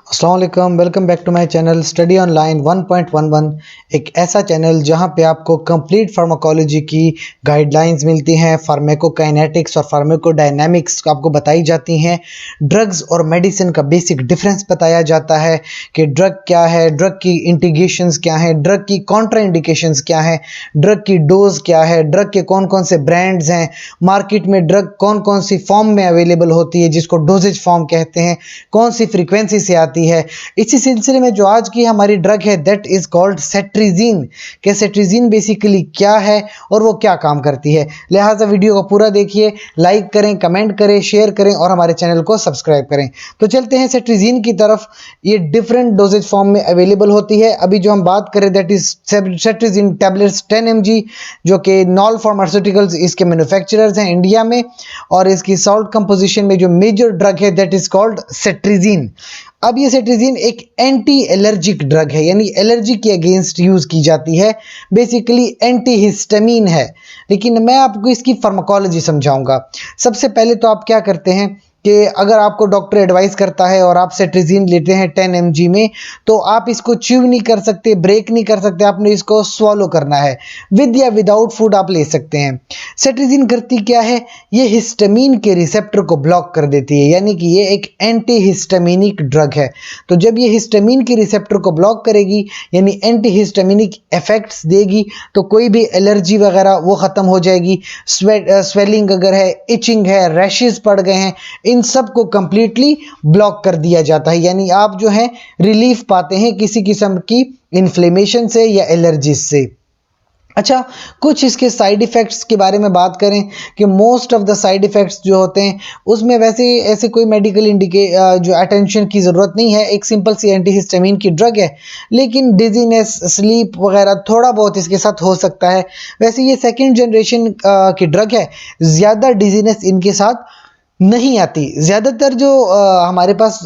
अस्सलाम वालेकुम, welcome back to my channel study online 1.11। एक ऐसा चैनल जहां पे आपको कंप्लीट फार्माकोलॉजी की गाइडलाइंस मिलती हैं, फार्माकोकाइनेटिक्स और फार्माकोडायनामिक्स आपको बताई जाती हैं। ड्रग्स और मेडिसिन का बेसिक डिफरेंस बताया जाता है कि ड्रग क्या है, ड्रग की इंडिकेशंस क्या हैं, ड्रग की कॉन्ट्रा इंडिकेशंस क्या हैं, ड्रग की डोज क्या है, ड्रग के कौन कौन से ब्रांड्स हैं, मार्केट में ड्रग कौन कौन सी फॉर्म में अवेलेबल होती है जिसको डोजेज फॉर्म कहते हैं, कौन सी फ्रीक्वेंसी से आती है। इसी सिलसिले में जो आज की हमारी ड्रग है दैट इज कॉल्ड सेट्रिजीन कि सेट्रिजीन बेसिकली क्या है और वो क्या काम करती है। लिहाजा वीडियो को पूरा देखिए, लाइक करें, कमेंट करें, शेयर करें और हमारे चैनल को सब्सक्राइब करें। तो चलते हैं सेट्रिजीन की तरफ। ये डिफरेंट डोजेज फॉर्म में अवेलेबल होती है। अभी जो हम बात करें दैट इज सेट्रिजीन टैबलेट्स 10 mg, जो कि नॉल फार्मास्यूटिकल्स इसके मैन्युफैक्चरर्स हैं इंडिया में, और इसकी सॉल्ट कंपोजिशन में जो मेजर ड्रग है दैट इज कॉल्ड सेट्रिजीन। अब ये सेट्रिजीन एक एंटी एलर्जिक ड्रग है, यानी एलर्जी के अगेंस्ट यूज की जाती है। बेसिकली एंटी हिस्टामिन है। लेकिन मैं आपको इसकी फार्माकोलॉजी समझाऊंगा। सबसे पहले तो आप क्या करते हैं कि अगर आपको डॉक्टर एडवाइस करता है और आप सेट्रिजीन लेते हैं 10 mg में, तो आप इसको च्यू नहीं कर सकते, ब्रेक नहीं कर सकते, आपने इसको स्वॉलो करना है। विद या विदाउट फूड आप ले सकते हैं। सेट्रिजीन करती क्या है, ये हिस्टामिन के रिसेप्टर को ब्लॉक कर देती है, यानी कि ये एक एंटी हिस्टामिनिक ड्रग है। तो जब ये हिस्टामिन के रिसेप्टर को ब्लॉक करेगी, यानी एंटी हिस्टामिनिक इफेक्ट्स देगी, तो कोई भी एलर्जी वगैरह वो ख़त्म हो जाएगी। स्वेलिंग अगर है, इचिंग है, रैशेस पड़ गए हैं, इन सब को कंप्लीटली ब्लॉक कर दिया जाता है। यानी आप जो है रिलीफ पाते हैं किसी किस्म की इन्फ्लेमेशन से या एलर्जी से। अच्छा, कुछ इसके साइड इफ़ेक्ट्स के बारे में बात करें कि most of the side effects जो होते हैं उसमें वैसे ऐसे कोई मेडिकल जो अटेंशन की ज़रूरत नहीं है। एक सिंपल सी एंटी हिस्टामिन की ड्रग है, लेकिन डिजीनेस, स्लीप वगैरह थोड़ा बहुत इसके साथ हो सकता है। वैसे ये सेकंड जनरेशन की ड्रग है, ज़्यादा डिजीनेस इनके साथ नहीं आती। ज़्यादातर जो हमारे पास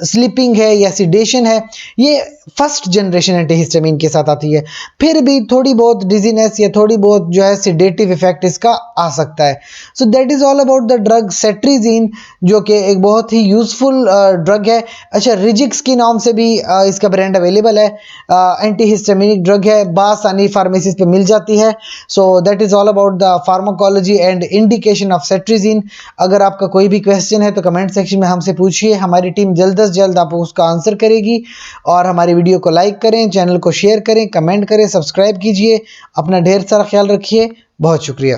स्लीपिंग है या सिडेशन है, ये फर्स्ट जनरेशन एंटीहिस्टामिन के साथ आती है। फिर भी थोड़ी बहुत डिजीनेस या थोड़ी बहुत जो है सिडेटिव इफेक्ट इसका आ सकता है। So that is all about the drug cetirizine, जो कि एक बहुत ही यूज़फुल ड्रग है। अच्छा, रिजिक्स के नाम से भी इसका ब्रांड अवेलेबल है। एंटीहिस्टामिनिक ड्रग है, बासानी फार्मेसीज पे मिल जाती है। So that is all about the pharmacology and indication of cetirizine. अगर आपका कोई भी क्वेश्चन है तो कमेंट सेक्शन में हमसे पूछिए, हमारी टीम जल्द से जल्द आपको उसका आंसर करेगी। और हमारी वीडियो को लाइक करें, चैनल को शेयर करें, कमेंट करें, सब्सक्राइब कीजिए। अपना ढेर सारा ख्याल रखिए। बहुत शुक्रिया।